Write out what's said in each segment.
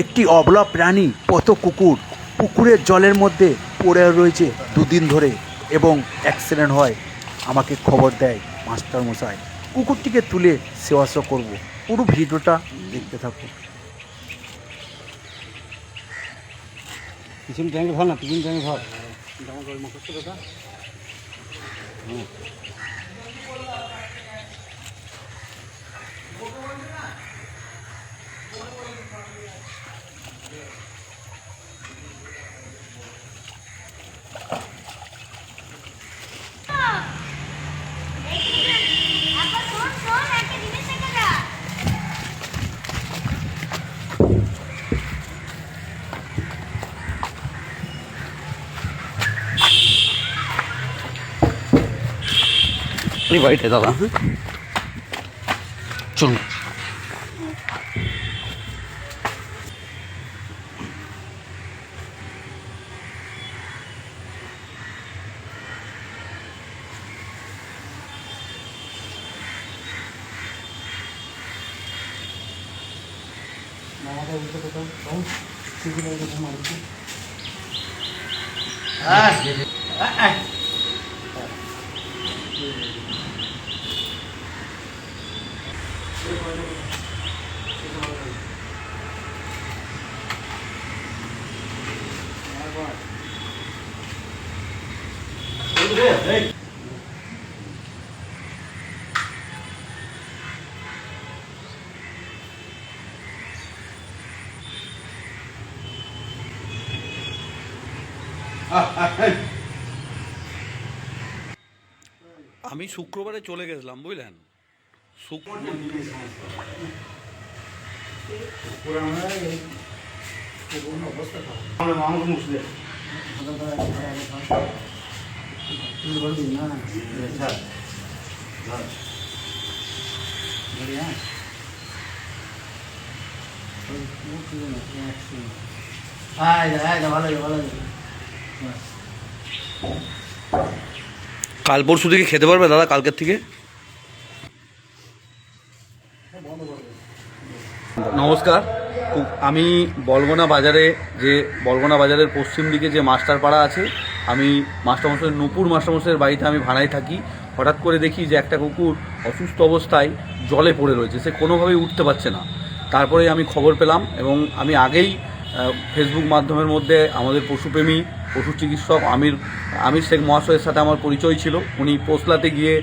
একটি অবলা প্রাণী পথ কুকুর পুকুরের জলের মধ্যে পড়ে রয়েছে দুদিন ধরে এবং অ্যাক্সিডেন্ট হয়। আমাকে খবর দেয় মাস্টার মশাই। কুকুরটিকে তুলে সেবা করব। পুরো ভিডিওটা দেখতে থাকুন। পিছন ট্যাঙ্ক ধর না, পিছন ট্যাঙ্ক ধর। জামা কাপড় মুখস্থ দাদা। वाइट है दादा चलो আমি শুক্রবারে চলে গেছিলাম বুঝলেন। কাল পরশু থেকে খেতে পারবে দাদা? কালকের থেকে নমস্কার। আমি বলগোনা বাজারে বলগোনা বাজারের পশ্চিম দিকে যে মাস্টারপাড়া আছে, আমি মাস্টারমশাই নূপুর মাস্টারমশাইয়ের বাড়িতে আমি ভাড়ায় থাকি। হঠাৎ করে দেখি যে একটা কুকুর অসুস্থ অবস্থায় জলে পড়ে রয়েছে, সে কোনোভাবেই উঠতে পারছে না। তারপরে আমি খবর পেলাম এবং আমি আগেই ফেসবুক মাধ্যমের মধ্যে আমাদের পশুপ্রেমী পশু চিকিৎসক আমির শেখ মহাশয়ের সাথে আমার পরিচয় ছিল। উনি পোসলাতে গিয়ে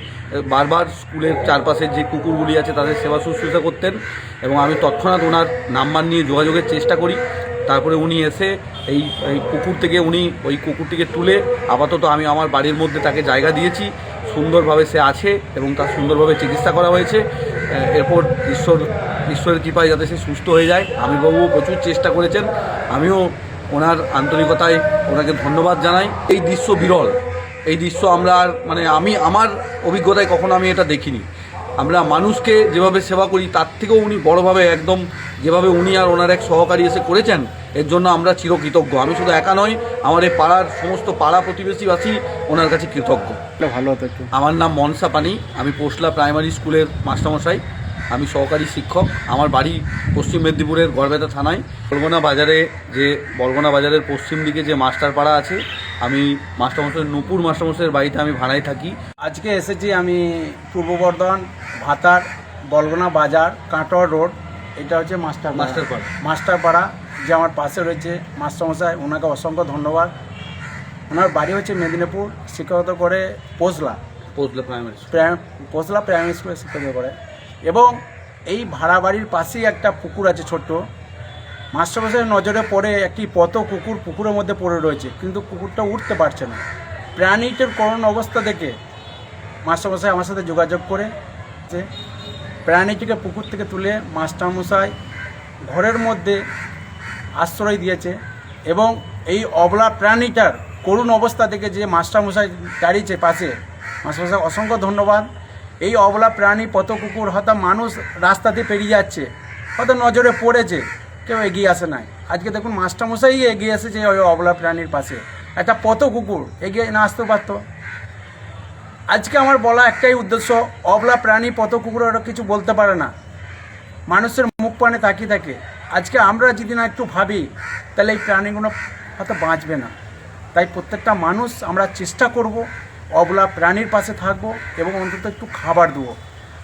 বারবার স্কুলের চারপাশের যে কুকুরগুলি আছে তাদের সেবা শুশ্রূষা করতেন এবং আমি তৎক্ষণাৎ ওনার নাম্বার নিয়ে যোগাযোগের চেষ্টা করি। তারপরে উনি এসে এই পুকুর থেকে ওই কুকুরটিকে তুলে আপাতত আমি আমার বাড়ির মধ্যে তাকে জায়গা দিয়েছি। সুন্দরভাবে সে আছে এবং তার সুন্দরভাবে চিকিৎসা করা হয়েছে। এরপর ঈশ্বরের কৃপায় যাতে সে সুস্থ হয়ে যায়। আমিরবাবুও প্রচুর চেষ্টা করেছেন, আমিও ওনার আন্তরিকতায় ওনাকে ধন্যবাদ জানাই। এই দৃশ্য বিরল, এই দৃশ্য আমরা আমি আমার অভিজ্ঞতায় কখনো আমি এটা দেখিনি। আমরা মানুষকে যেভাবে সেবা করি তার থেকেও উনি বড়োভাবে একদম যেভাবে উনি আর ওনার এক সহকারী এসে করেছেন, এর জন্য আমরা চিরকৃতজ্ঞ। আমি শুধু একা নই, আমার এই পাড়ার সমস্ত পাড়া প্রতিবেশীবাসী ওনার কাছে কৃতজ্ঞ। ভালো হতো একটু। আমার নাম মনসা পানি, আমি পোসলা প্রাইমারি স্কুলের মাস্টারমশাই, আমি সহকারী শিক্ষক। আমার বাড়ি পশ্চিম মেদিনীপুরের গড়বেতা থানায়। বলগোনা বাজারের পশ্চিম দিকে যে মাস্টারপাড়া আছে, আমি মাস্টারমশাই নূপুর মাস্টারমশাইয়ের বাড়িতে আমি ভাড়ায় থাকি। আজকে এসেছি আমি পূর্ব বর্ধমান ভাতার বলগোনা বাজার কাটোয়া রোড। এটা হচ্ছে মাস্টারপাড়া যে আমার পাশে রয়েছে মাস্টারমশাই, ওনাকে অসংখ্য ধন্যবাদ। ওনার বাড়ি হচ্ছে মেদিনীপুর, শিক্ষকতা করে পোসলা প্রাইমারি স্কুলে শিক্ষকতা করে এবং এই ভাড়া বাড়ির পাশেই একটা পুকুর আছে ছোট্ট। মাস্টারমশাইয়ের নজরে পড়ে একটি পথ কুকুর পুকুরের মধ্যে পড়ে রয়েছে, কিন্তু কুকুরটা উঠতে পারছে না। প্রাণীটির করুণ অবস্থা দেখে মাস্টারমশাই আমার সাথে যোগাযোগ করে যে প্রাণীটিকে পুকুর থেকে তুলে মাস্টারমশাই ঘরের মধ্যে আশ্রয় দিয়েছে এবং এই অবলা প্রাণীটার করুণ অবস্থা দেখে যে মাস্টারমশাই দাঁড়িয়েছে পাশে, মাস্টারমশাই অসংখ্য ধন্যবাদ। এই অবলা প্রাণী পথ কুকুর হয়তো মানুষ রাস্তাতে পেরিয়ে যাচ্ছে, হয়তো নজরে পড়েছে, কেউ এগিয়ে আসে নাই। আজকে দেখুন মাস্টারমশাই এগিয়ে এসেছে ওই অবলা প্রাণীর পাশে। একটা পথ কুকুর এগিয়ে না আসতেও পারতো। আজকে আমার বলা একটাই উদ্দেশ্য, অবলা প্রাণী পথ কুকুর ওরা কিছু বলতে পারে না, মানুষের মুখ পানে তাকিয়ে থাকে। আজকে আমরা যদি না একটু ভাবি তাহলে এই প্রাণীগুলো হয়তো বাঁচবে না। তাই প্রত্যেকটা মানুষ আমরা চেষ্টা করব অবলা প্রাণীর পাশে থাকবো এবং অন্তত একটু খাবার দেবো।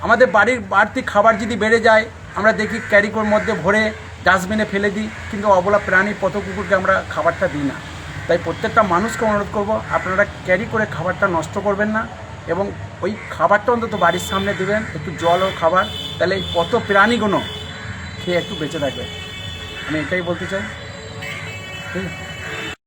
আমাদের বাড়ির বাড়তি খাবার যদি বেড়ে যায় আমরা দেখি ক্যারিকোর মধ্যে ভরে ডাস্টবিনে ফেলে দিই, কিন্তু অবলা প্রাণী পথ কুকুরকে আমরা খাবারটা দিই না। তাই প্রত্যেকটা মানুষকে অনুরোধ করব আপনারা ক্যারি করে খাবারটা নষ্ট করবেন না এবং ওই খাবারটা অন্তত বাড়ির সামনে দেবেন, একটু জল ও খাবার, তাহলে এই পথ প্রাণীগুলো খেয়ে একটু বেঁচে থাকবে। আমি এটাই বলতে চাই। ঠিক আছে।